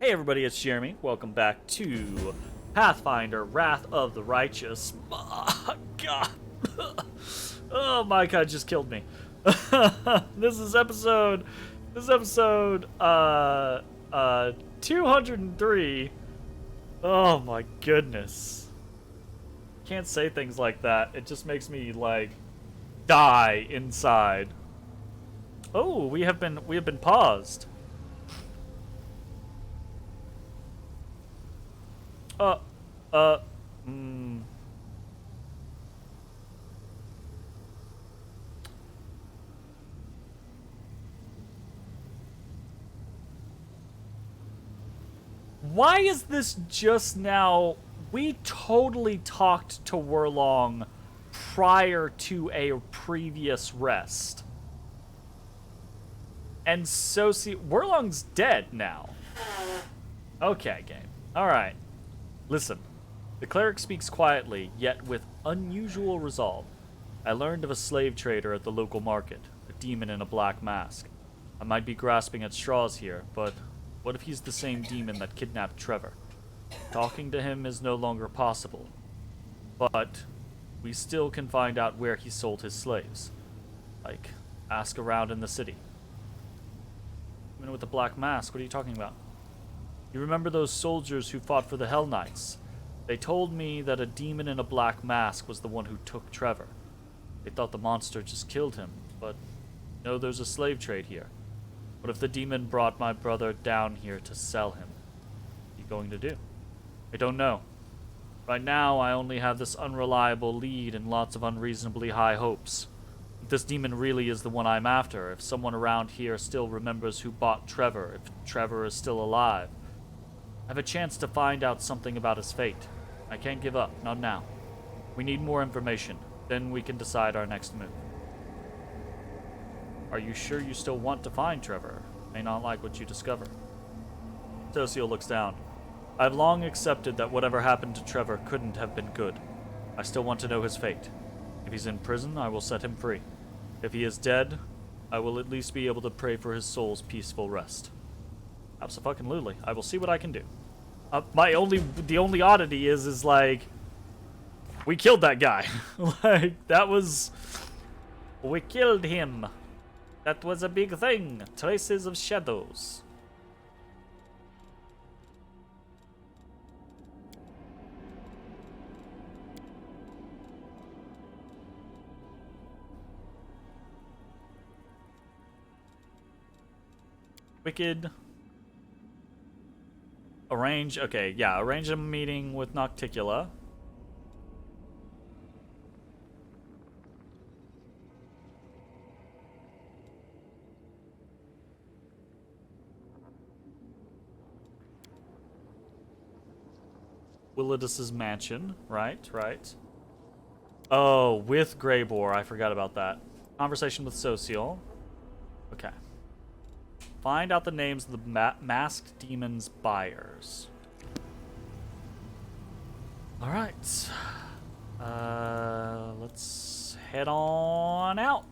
Hey everybody, it's Jeremy. Welcome back to Pathfinder, Wrath of the Righteous. Oh, God. Oh, my God just killed me. This is episode 203. Oh my goodness. Can't say things like that. It just makes me like die inside. Oh, we have been paused. Uh, hmm. Why is this just now? We totally talked to Wurlong prior to a previous rest. And so see, Wurlong's dead now. Okay, game. Alright. Listen, the cleric speaks quietly, yet with unusual resolve. I learned of a slave trader at the local market, a demon in a black mask. I might be grasping at straws here, but what if he's the same demon that kidnapped Trevor? Talking to him is no longer possible, but we still can find out where he sold his slaves. Like, ask around in the city. Demon with the black mask, what are you talking about? You remember those soldiers who fought for the Hell Knights? They told me that a demon in a black mask was the one who took Trevor. They thought the monster just killed him, but no, there's a slave trade here. What if the demon brought my brother down here to sell him? What are you going to do? I don't know. Right now, I only have this unreliable lead and lots of unreasonably high hopes. If this demon really is the one I'm after, if someone around here still remembers who bought Trevor, if Trevor is still alive, I have a chance to find out something about his fate. I can't give up, not now. We need more information, then we can decide our next move. Are you sure you still want to find Trevor? May not like what you discover. Socio looks down. I've long accepted that whatever happened to Trevor couldn't have been good. I still want to know his fate. If he's in prison, I will set him free. If he is dead, I will at least be able to pray for his soul's peaceful rest. Abso-fucking-lutely. I will see what I can do. The only oddity is like, we killed that guy. Like, that was, we killed him. That was a big thing. Traces of shadows. Wicked. Arrange, okay, yeah, arrange a meeting with Nocticula. Willidus's mansion, right. Oh, with Greybore, I forgot about that. Conversation with Social. Okay. Find out the names of the masked demon's buyers. Alright. Let's head on out.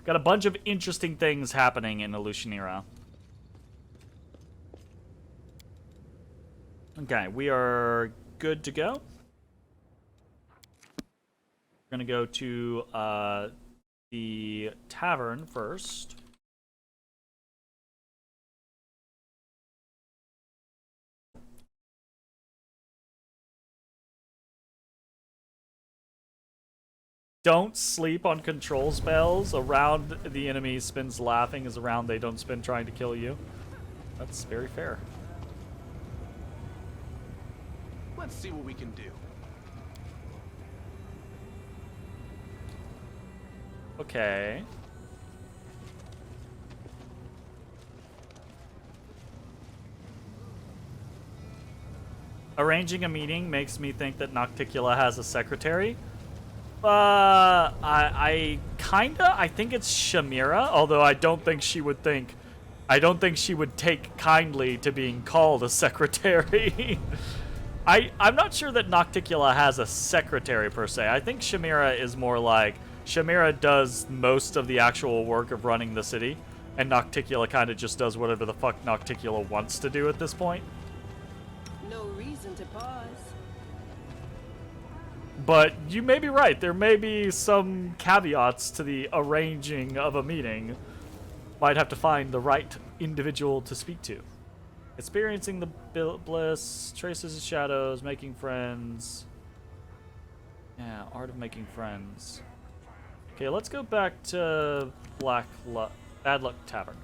Got a bunch of interesting things happening in Illusionera. Okay, we are good to go. We're gonna go to the tavern first. Don't sleep on control spells. Around the enemy spins laughing as around they don't spin trying to kill you. That's very fair. Let's see what we can do. Okay. Arranging a meeting makes me think that Nocticula has a secretary. I think it's Shamira, although I don't think she would take kindly to being called a secretary. I'm not sure that Nocticula has a secretary per se. I think Shamira is more like, Shamira does most of the actual work of running the city. And Nocticula kind of just does whatever the fuck Nocticula wants to do at this point. No reason to pause. But you may be right. There may be some caveats to the arranging of a meeting. Might have to find the right individual to speak to. Experiencing the bliss, traces of shadows, making friends. Yeah, art of making friends. Okay, let's go back to Bad Luck Tavern.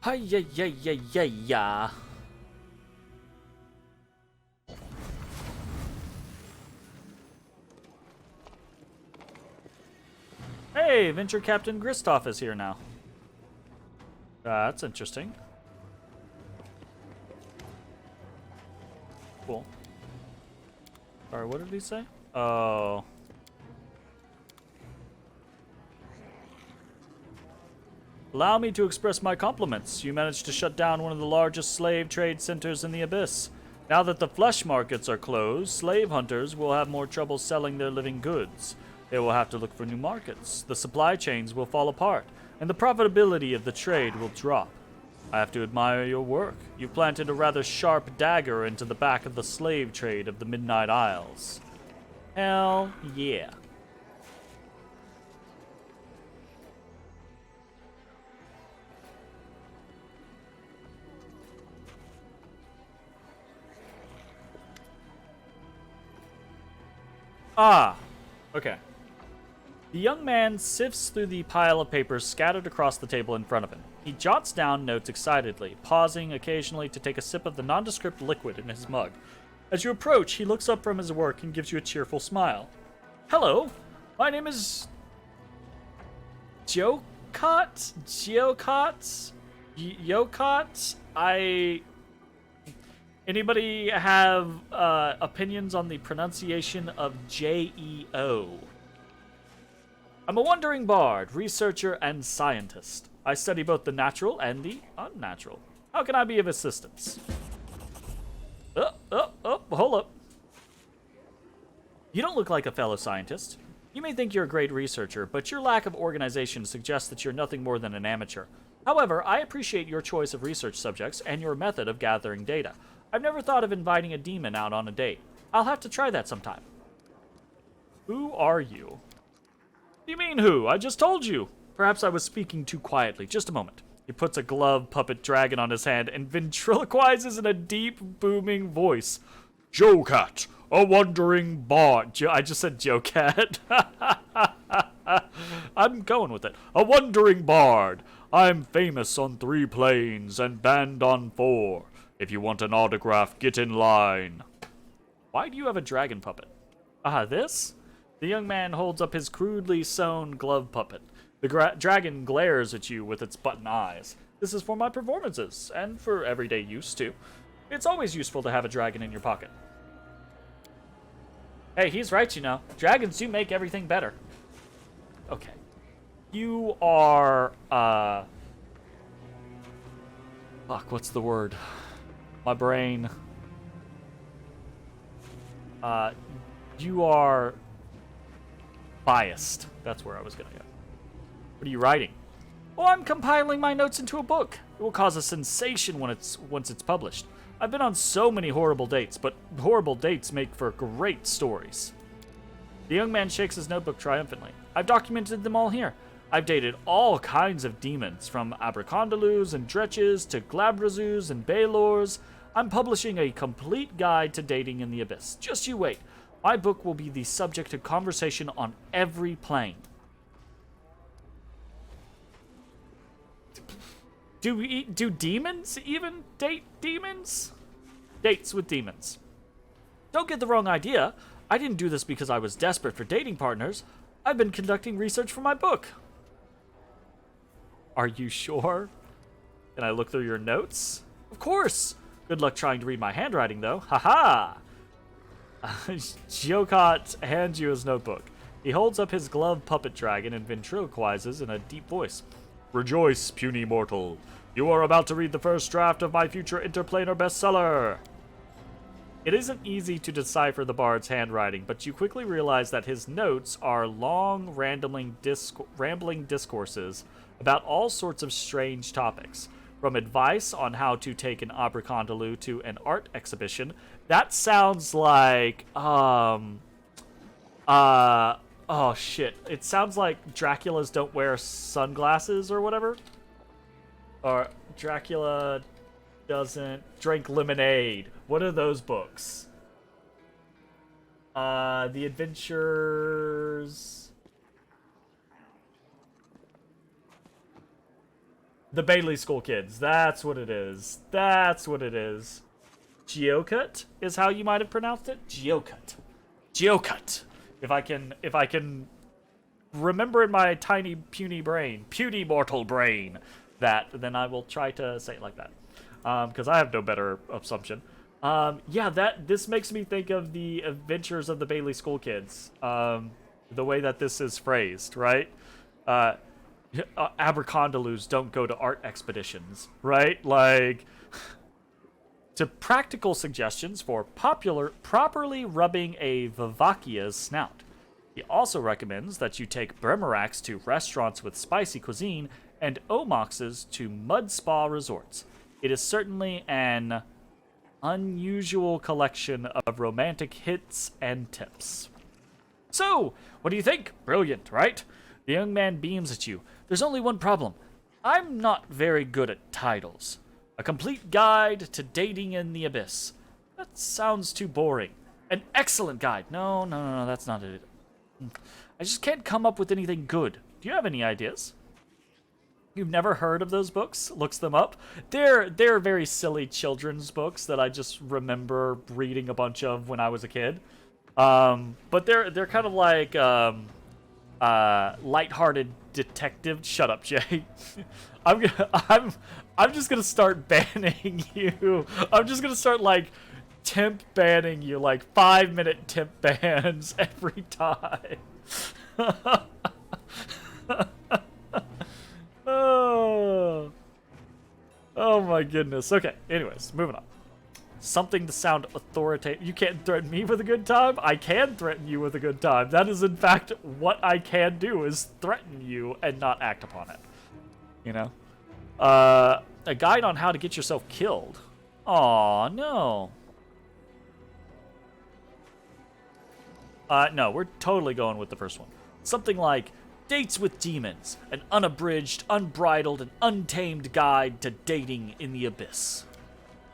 Hi ya. Hey, Venture Captain Gristoff is here now. That's interesting. Cool. Sorry, what did he say? Oh. Allow me to express my compliments. You managed to shut down one of the largest slave trade centers in the Abyss. Now that the flesh markets are closed, slave hunters will have more trouble selling their living goods. They will have to look for new markets. The supply chains will fall apart, and the profitability of the trade will drop. I have to admire your work. You've planted a rather sharp dagger into the back of the slave trade of the Midnight Isles. Hell yeah. Ah, okay. The young man sifts through the pile of papers scattered across the table in front of him. He jots down notes excitedly, pausing occasionally to take a sip of the nondescript liquid in his mug. As you approach, he looks up from his work and gives you a cheerful smile. Hello, my name is Jokot? Anybody have opinions on the pronunciation of J-E-O? I'm a wandering bard, researcher, and scientist. I study both the natural and the unnatural. How can I be of assistance? Hold up. You don't look like a fellow scientist. You may think you're a great researcher, but your lack of organization suggests that you're nothing more than an amateur. However, I appreciate your choice of research subjects and your method of gathering data. I've never thought of inviting a demon out on a date. I'll have to try that sometime. Who are you? What do you mean who? I just told you. Perhaps I was speaking too quietly. Just a moment. He puts a glove puppet dragon on his hand and ventriloquizes in a deep, booming voice. Joe-Cat, a wandering bard. I just said Joe-Cat. I'm going with it. A wandering bard. I'm famous on 3 planes and banned on 4. If you want an autograph, get in line. Why do you have a dragon puppet? This? The young man holds up his crudely sewn glove puppet. The dragon glares at you with its button eyes. This is for my performances, and for everyday use, too. It's always useful to have a dragon in your pocket. Hey, he's right, you know. Dragons do make everything better. Okay. You are, fuck, what's the word? My brain. You are biased. That's where I was gonna go. What are you writing? Oh, I'm compiling my notes into a book. It will cause a sensation once it's published. I've been on so many horrible dates, but horrible dates make for great stories. The young man shakes his notebook triumphantly. I've documented them all here. I've dated all kinds of demons, from Abracondalus and Dretches to Glabrazus and Baylors. I'm publishing a complete guide to dating in the Abyss. Just you wait. My book will be the subject of conversation on every plane. Do demons even date demons? Dates with demons. Don't get the wrong idea. I didn't do this because I was desperate for dating partners. I've been conducting research for my book. Are you sure? Can I look through your notes? Of course. Good luck trying to read my handwriting, though. Haha! Jokot hands you his notebook. He holds up his glove puppet dragon and ventriloquizes in a deep voice. Rejoice, puny mortal. You are about to read the first draft of my future interplanar bestseller. It isn't easy to decipher the bard's handwriting, but you quickly realize that his notes are long, rambling discourses about all sorts of strange topics. From advice on how to take an abracondaloo to an art exhibition. That sounds like, oh shit. It sounds like Draculas don't wear sunglasses or whatever. Or Dracula doesn't drink lemonade. What are those books? The Adventures... The Bailey School Kids. That's what it is. That's what it is. Geocut is how you might have pronounced it. Geocut. Geocut. If I can remember in my tiny puny mortal brain, then I will try to say it like that. Because I have no better assumption. This makes me think of the Adventures of the Bailey School Kids. The way that this is phrased, right? Abracondaloos don't go to art expeditions, right? Like, to practical suggestions for properly rubbing a Vivacia's snout. He also recommends that you take Bremeracks to restaurants with spicy cuisine and Omoxes to mud spa resorts. It is certainly an unusual collection of romantic hits and tips. So, what do you think? Brilliant, right? The young man beams at you. There's only one problem. I'm not very good at titles. A complete guide to dating in the abyss. That sounds too boring. An excellent guide. No, that's not it. I just can't come up with anything good. Do you have any ideas? You've never heard of those books? Looks them up. They're very silly children's books that I just remember reading a bunch of when I was a kid. But they're kind of like lighthearted detective. Shut up, Jay. I'm just gonna start banning you. I'm just gonna start like temp banning you, like 5-minute temp bans every time. Oh my goodness. Okay, anyways, moving on. Something to sound authoritative. You can't threaten me with a good time? I can threaten you with a good time. That is, in fact, what I can do, is threaten you and not act upon it. You know? A guide on how to get yourself killed. Aw, no. No, we're totally going with the first one. Something like Dates with Demons, an unabridged, unbridled, and untamed guide to dating in the abyss.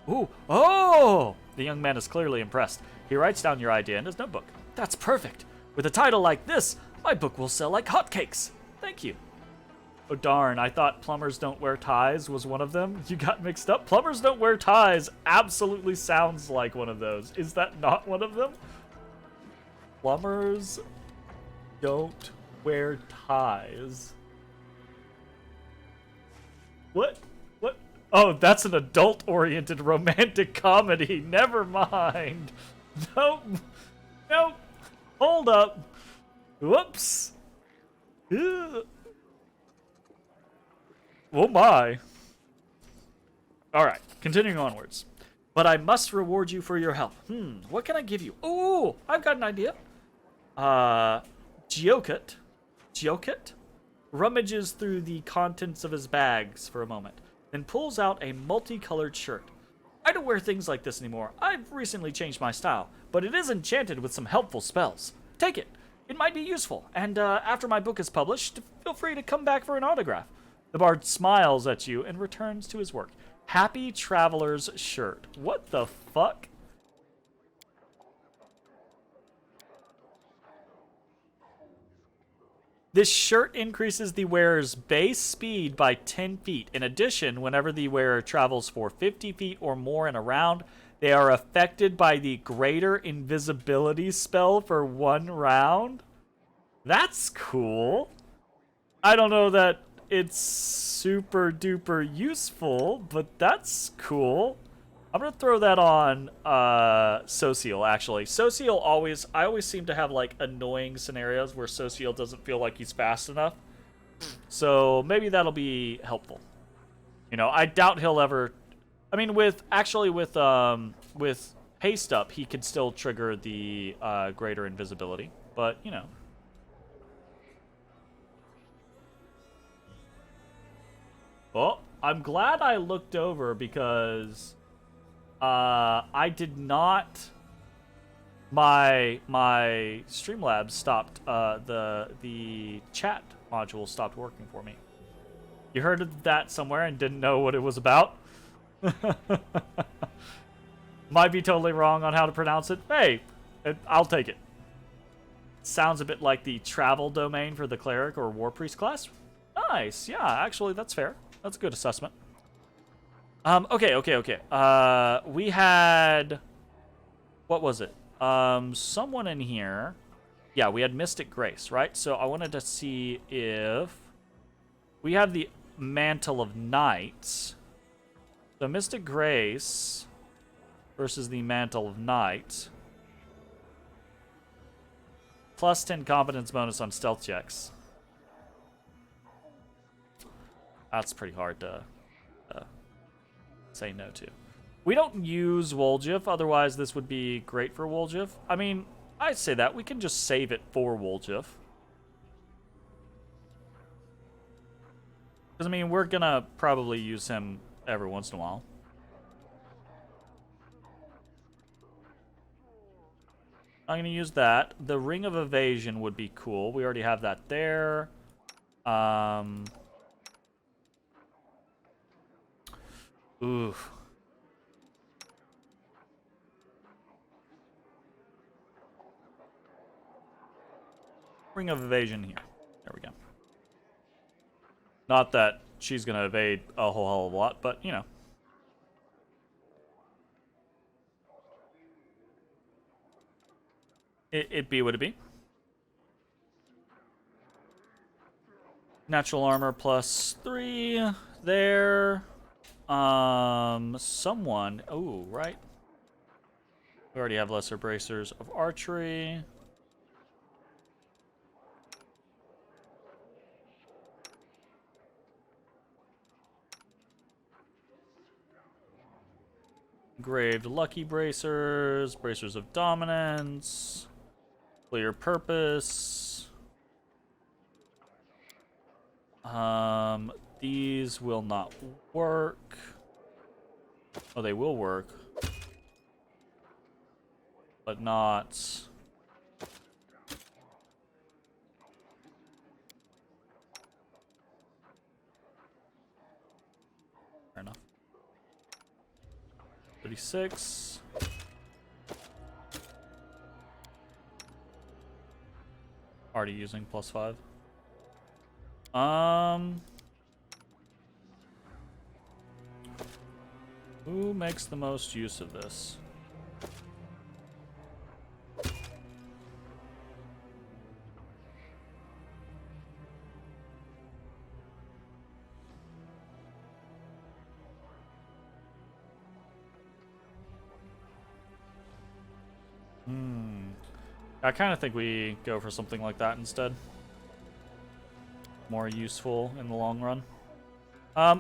Ooh, oh! The young man is clearly impressed. He writes down your idea in his notebook. That's perfect. With a title like this, my book will sell like hotcakes. Thank you. Oh darn, I thought Plumbers Don't Wear Ties was one of them. You got mixed up. Plumbers Don't Wear Ties absolutely sounds like one of those. Is that not one of them? Plumbers Don't Wear Ties. What? What? Oh, that's an adult-oriented romantic comedy. Never mind. Nope. Nope. Hold up. Whoops. Ugh. Oh my. Alright, continuing onwards. But I must reward you for your help. What can I give you? Ooh, I've got an idea. Geocut rummages through the contents of his bags for a moment, then pulls out a multicolored shirt. I don't wear things like this anymore. I've recently changed my style, but it is enchanted with some helpful spells. Take it. It might be useful, and after my book is published, feel free to come back for an autograph. The bard smiles at you and returns to his work. Happy Traveler's shirt. What the fuck? This shirt increases the wearer's base speed by 10 feet. In addition, whenever the wearer travels for 50 feet or more in a round, they are affected by the greater invisibility spell for 1 round. That's cool. I don't know that it's super duper useful, but that's cool. I'm gonna throw that on Sociel, actually. Sociel I always seem to have like annoying scenarios where Sociel doesn't feel like he's fast enough. So maybe that'll be helpful. You know, I doubt he'll ever. I mean, with haste up, he could still trigger the greater invisibility, but you know. Oh, I'm glad I looked over because I did not. My Streamlabs stopped. The chat module stopped working for me. You heard of that somewhere and didn't know what it was about? Might be totally wrong on how to pronounce it. Hey, I'll take it. Sounds a bit like the travel domain for the cleric or war priest class. Nice. Yeah, actually, that's fair. That's a good assessment. Okay. We had... What was it? Someone in here... Yeah, we had Mystic Grace, right? So I wanted to see if... We have the Mantle of Knights. So Mystic Grace versus the Mantle of Night. Plus 10 competence bonus on stealth checks. That's pretty hard to say no to. We don't use Woljif, otherwise this would be great for Woljif. I mean, I'd say that. We can just save it for Woljif. Because, I mean, we're gonna probably use him every once in a while. I'm gonna use that. The Ring of Evasion would be cool. We already have that there. Oof. Ring of Evasion here. There we go. Not that she's gonna evade a whole hell of a lot, but, you know. It be what it be. Natural armor plus 3 there. Someone. Oh, right. We already have lesser bracers of archery. Engraved lucky bracers, bracers of dominance, clear purpose. These will not work. Oh, they will work, but not. Fair enough. 36. Already using plus 5. Who makes the most use of this? I kind of think we go for something like that instead. More useful in the long run.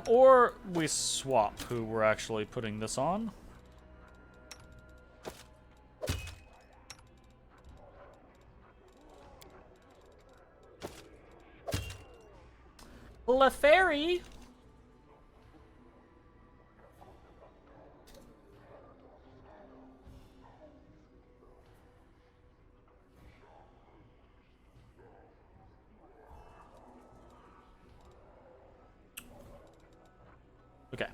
Or we swap who we're actually putting this on. LaFairy? Okay.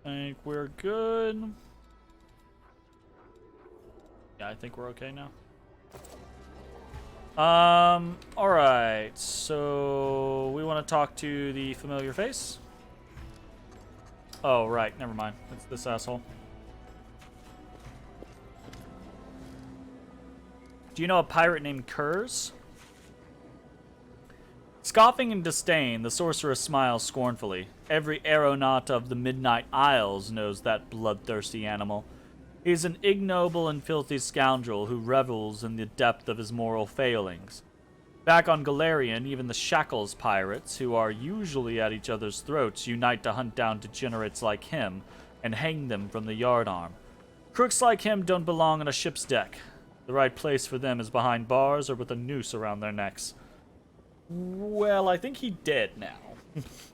I think we're good. Yeah, I think we're okay now. Alright. So, we want to talk to the familiar face. Oh, right. Never mind. It's this asshole. Do you know a pirate named Kurz? Scoffing in disdain, the sorceress smiles scornfully. Every aeronaut of the Midnight Isles knows that bloodthirsty animal. He is an ignoble and filthy scoundrel who revels in the depth of his moral failings. Back on Golarion, even the Shackles pirates, who are usually at each other's throats, unite to hunt down degenerates like him and hang them from the yardarm. Crooks like him don't belong on a ship's deck. The right place for them is behind bars or with a noose around their necks. Well, I think he dead now.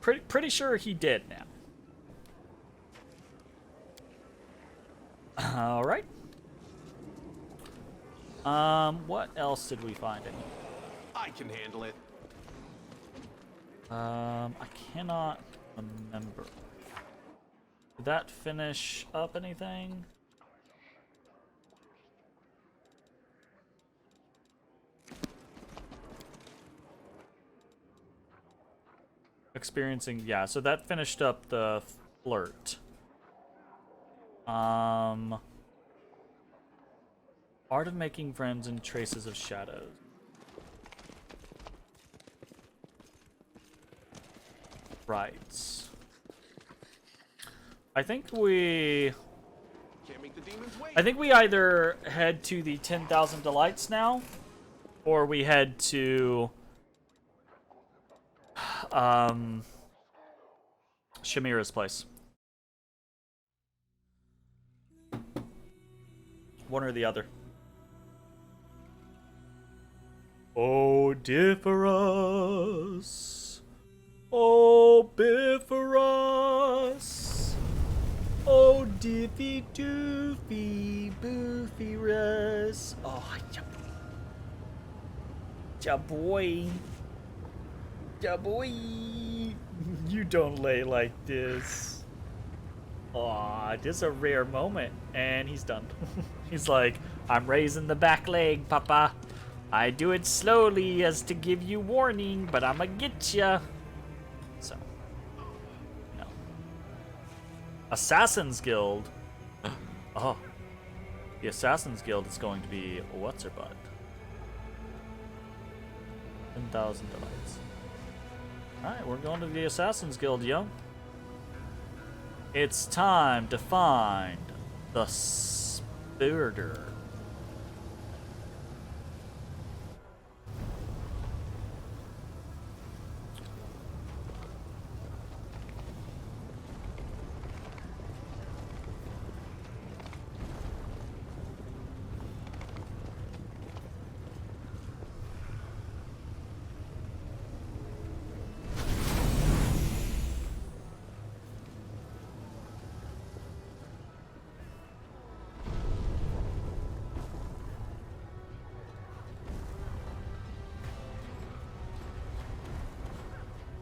pretty sure he dead now. All right. What else did we find in here? I can handle it. I cannot remember. Did that finish up anything? Experiencing, yeah, so that finished up the flirt. Art of making friends and traces of shadows. Right. I think we Can't make the demons wait. I think we either head to the 10,000 Delights now, or we head to Shamira's place. One or the other. Odiferous, obiferous, oh diffy doofy boofyrus. Oh, ja boy. Ja boy. You don't lay like this. Aw, this is a rare moment. And he's done. He's like, I'm raising the back leg, papa. I do it slowly as to give you warning, but I'ma get ya. So, no. Assassin's Guild. Oh. The Assassin's Guild is going to be what's her butt? 10,000 delights. Alright, we're going to the Assassin's Guild, yo. It's time to find the Spiritor.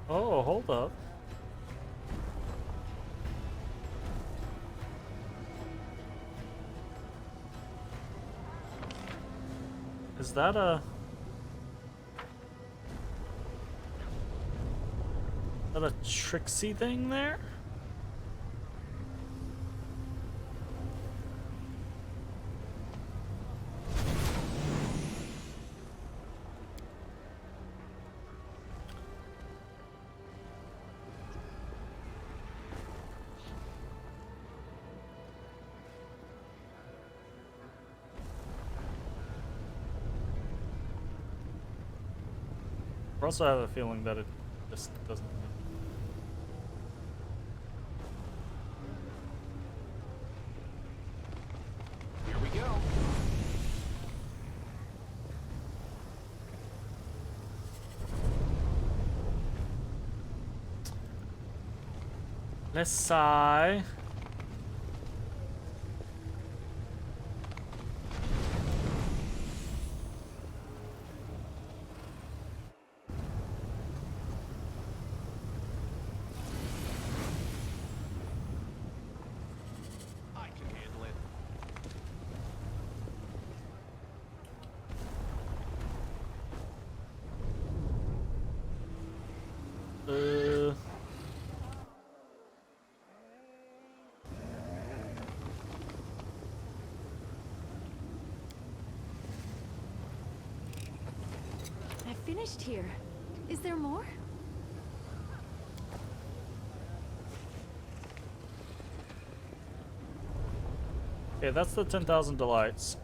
Oh, hold up. Is that a... Is that a Trixie thing there? I also have a feeling that it just doesn't. Here we go. Let's sigh. I can handle it. I finished here. Is there more? Okay, that's the 10,000 delights.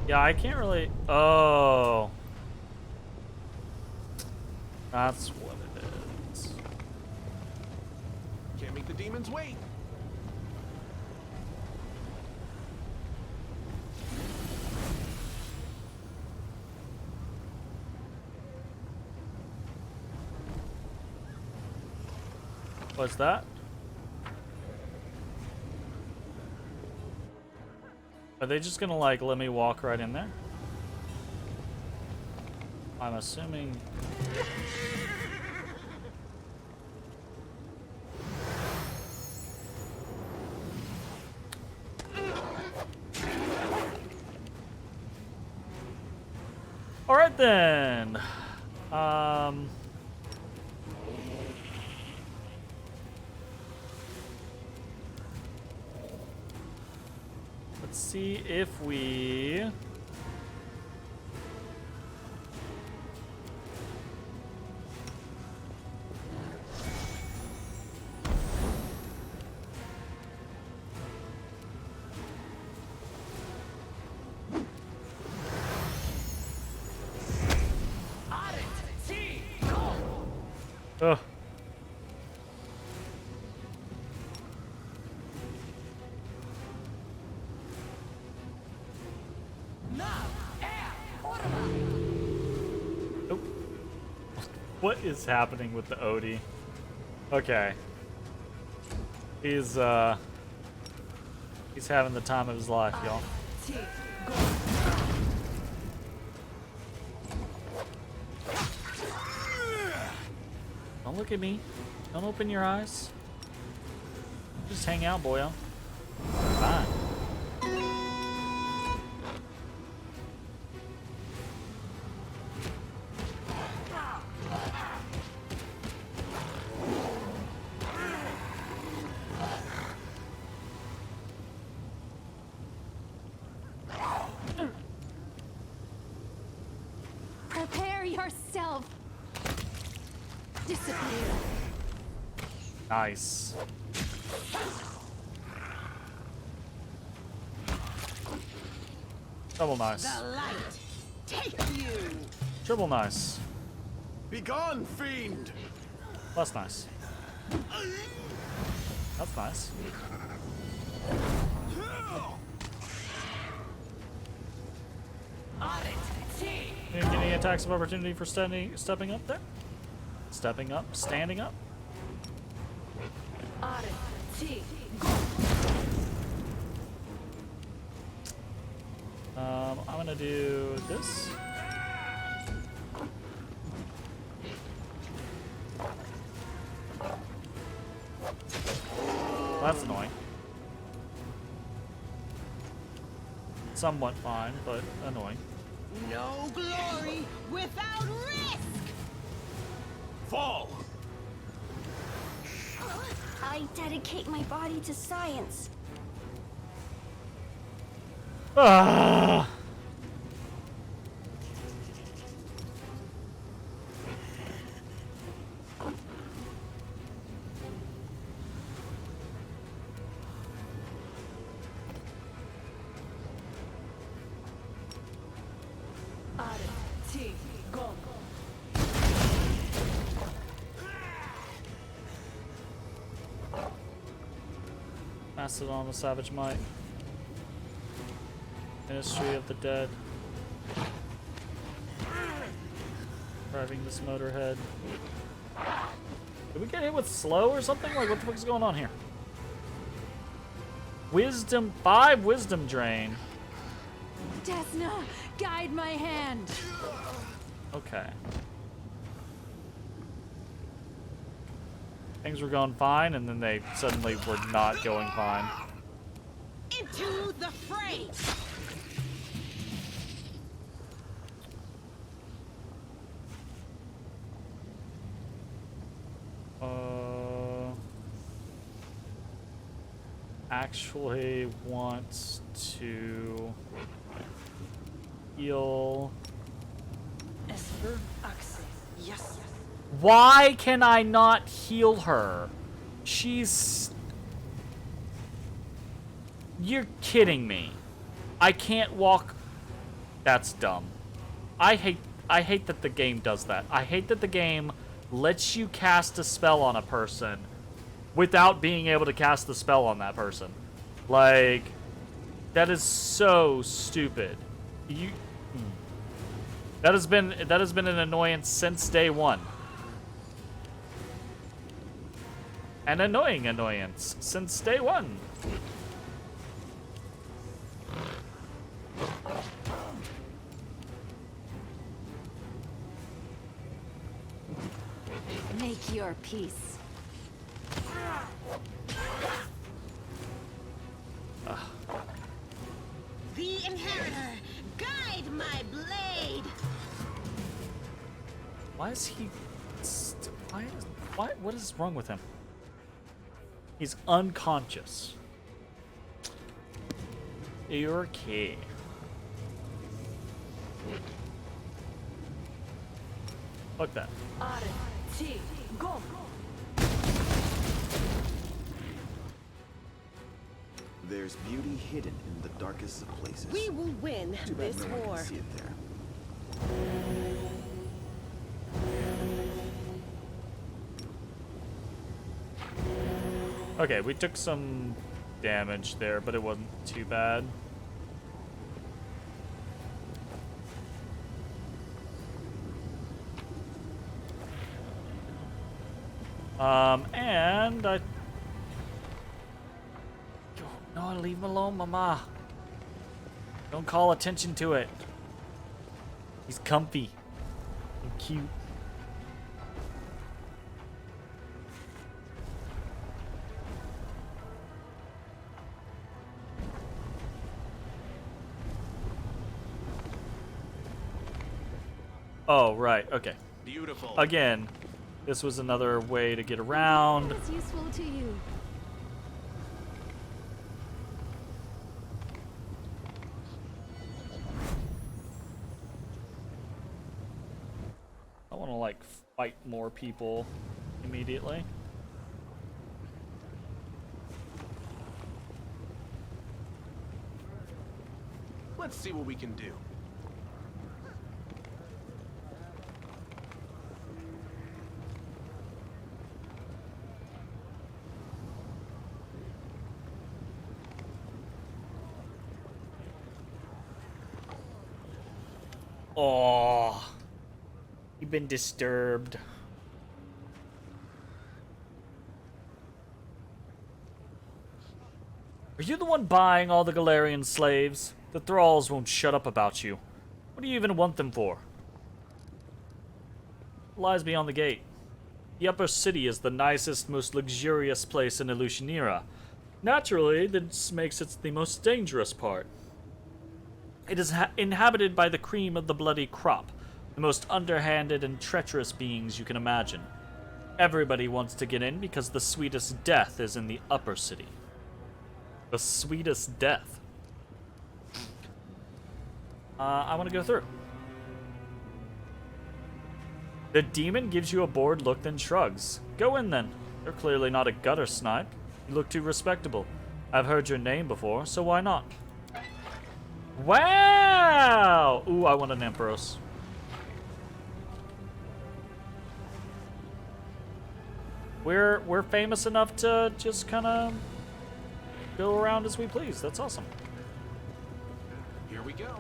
Yeah, I can't really... Oh. That's what it is. Can't make the demons wait. What's that? Are they just gonna, like, let me walk right in there? I'm assuming... Alright then! Let's see if we... Ugh. Nope. What is happening with the Odie? Okay. He's having the time of his life, y'all. Don't look at me. Don't open your eyes. Just hang out, boyo. Fine. Prepare yourself. Disappear. Nice. Double nice. The light, take you. Triple nice. Begone, fiend! Plus nice. That's nice. Didn't get any attacks of opportunity for stepping up there? Stepping up? Standing up? I'm gonna do this. That's annoying. Somewhat fine, but annoying. No glory without risk. Fall! I dedicate my body to science. Ah! Mastodon the Savage Might. Ministry of the Dead. Driving this motorhead. Did we get hit with slow or something? Like, what the fuck is going on here? Wisdom, 5 wisdom drain. Desna, guide my hand. Okay. Things were going fine, and then they suddenly were not going fine. Into the fray. Actually wants to heal. Yes. Why can I not heal her? She's... You're kidding me. I can't walk... That's dumb. I hate that the game does that. I hate that the game lets you cast a spell on a person without being able to cast the spell on that person. Like, that is so stupid. That has been an annoyance since day one. An annoying annoyance since day one. Make your peace. The Inheritor, guide my blade. Why is he... What is wrong with him? He's unconscious. You're okay. Fuck that. There's beauty hidden in the darkest of places. We will win Too bad this no one war. can see it there. Okay, we took some damage there, but it wasn't too bad. And I... No, leave him alone, mama. Don't call attention to it. He's comfy and cute. Oh, right, okay. Beautiful. Again, this was another way to get around. What is useful to you? I want to, like, fight more people immediately. Let's see what we can do. Oh, you've been disturbed. Are you the one buying all the Golarion slaves? The thralls won't shut up about you. What do you even want them for? Lies beyond the gate. The upper city is the nicest, most luxurious place in Elutionira. Naturally, this makes it the most dangerous part. It is inhabited by the cream of the bloody crop, the most underhanded and treacherous beings you can imagine. Everybody wants to get in because the sweetest death is in the upper city. The sweetest death. I want to go through. The demon gives you a bored look, then shrugs. Go in then. You're clearly not a gutter snipe. You look too respectable. I've heard your name before, so why not? Wow! Ooh, I want an Emperos. We're famous enough to just kind of go around as we please. That's awesome. Here we go.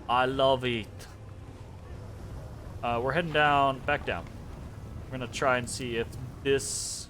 I love it. We're heading down, back down. We're gonna try and see if this...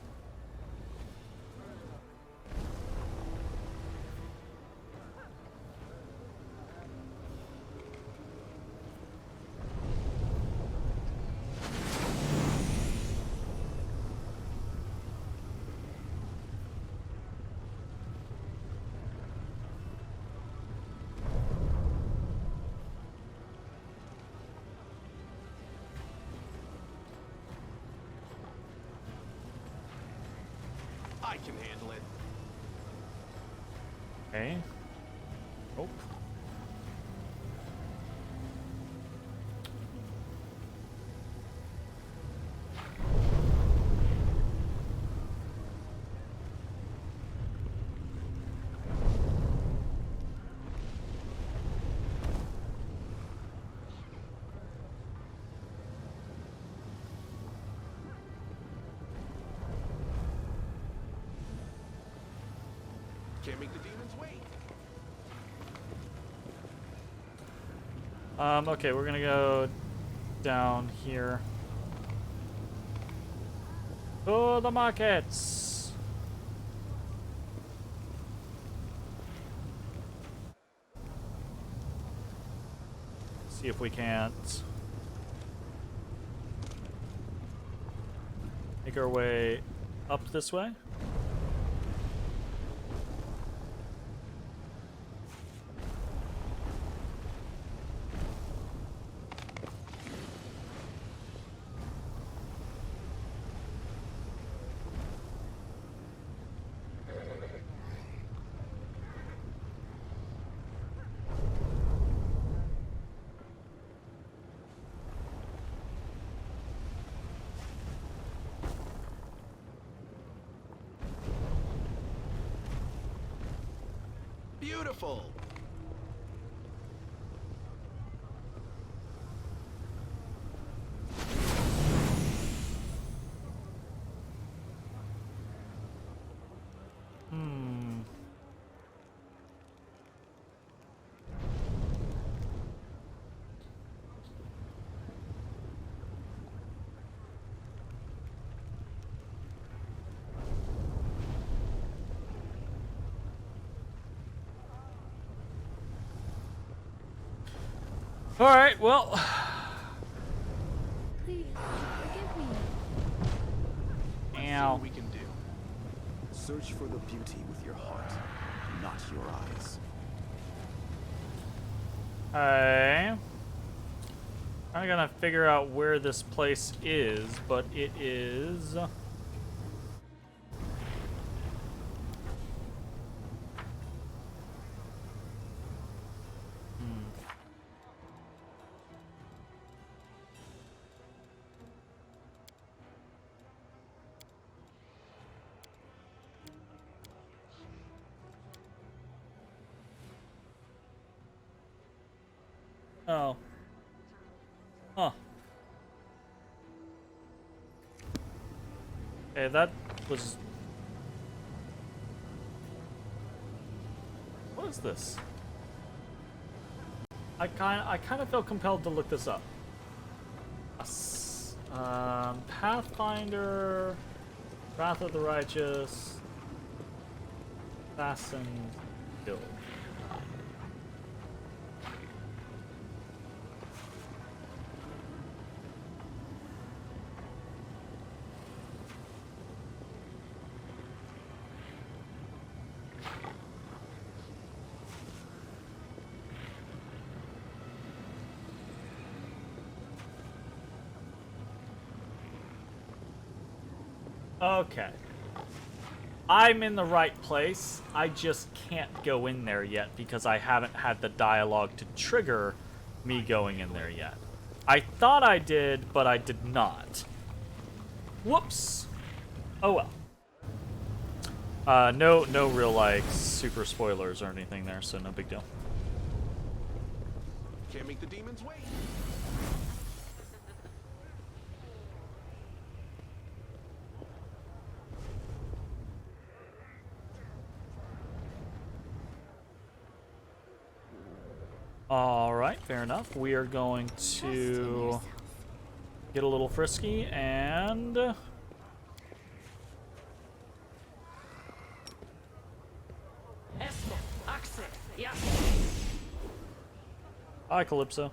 I can handle it. Okay. Oh. Can't make the demons wait. Okay, we're gonna go down here. To the markets! See if we can't make our way up this way. Beautiful. All right, well, Please, forgive me. See ow. what we can do. Search for the beauty with your heart, not your eyes. Okay. I'm gonna figure out where this place is, but it is. Oh. Huh. Okay, that was... What is this? I kind of feel compelled to look this up. Pathfinder, Wrath of the Righteous, Fastened Guild. Okay. I'm in the right place. I just can't go in there yet because I haven't had the dialogue to trigger me going in there yet. I thought I did, but I did not. Whoops. Oh well. No real, like, super spoilers or anything there, so no big deal. Can't make the demons wait. Alright, fair enough. We are going to get a little frisky and... Hi, Calypso.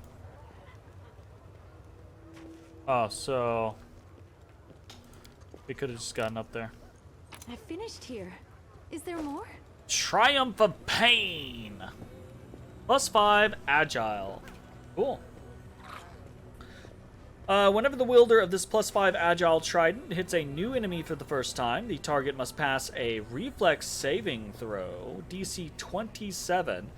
Oh, so... we could have just gotten up there. I finished here. Is there more? Triumph of Pain! +5 Agile. Cool. Whenever the wielder of this +5 Agile Trident hits a new enemy for the first time, the target must pass a reflex saving throw, DC 27.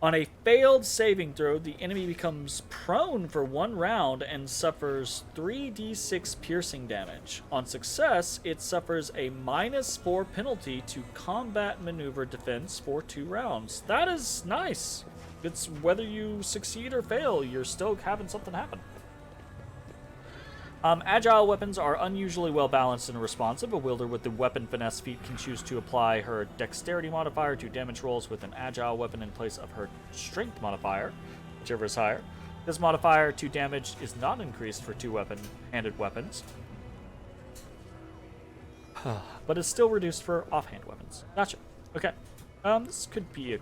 On a failed saving throw, the enemy becomes prone for 1 round and suffers 3d6 piercing damage. On success, it suffers a -4 penalty to combat maneuver defense for 2 rounds. That is nice. It's whether you succeed or fail, you're still having something happen. Agile weapons are unusually well balanced and responsive. A wielder with the weapon finesse feat can choose to apply her dexterity modifier to damage rolls with an agile weapon in place of her strength modifier, whichever is higher. This modifier to damage is not increased for two-handed weapons, but is still reduced for offhand weapons. Gotcha. Okay. This could be a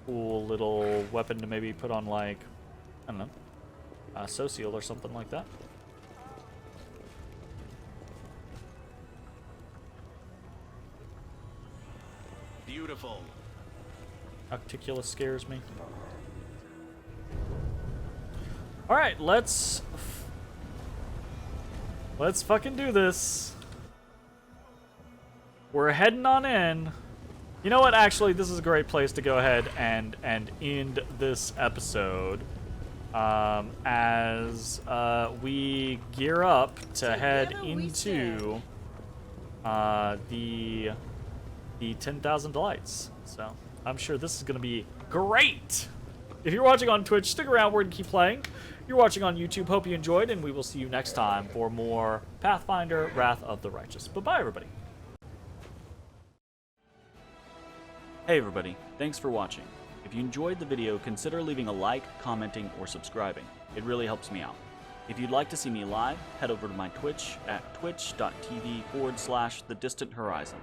cool little weapon to maybe put on, like, I don't know, a Social or something like that. Beautiful. Octiculus scares me. Alright, let's fucking do this. We're heading on in. You know what? Actually, this is a great place to go ahead and end this episode. As we gear up to head into the 10,000 Delights. So I'm sure this is going to be great. If you're watching on Twitch, stick around. We're going to keep playing. If you're watching on YouTube, hope you enjoyed, and we will see you next time for more Pathfinder, Wrath of the Righteous. Bye-bye, everybody. Hey everybody, thanks for watching. If you enjoyed the video, consider leaving a like, commenting, or subscribing. It really helps me out. If you'd like to see me live, head over to my Twitch at twitch.tv/thedistanthorizon.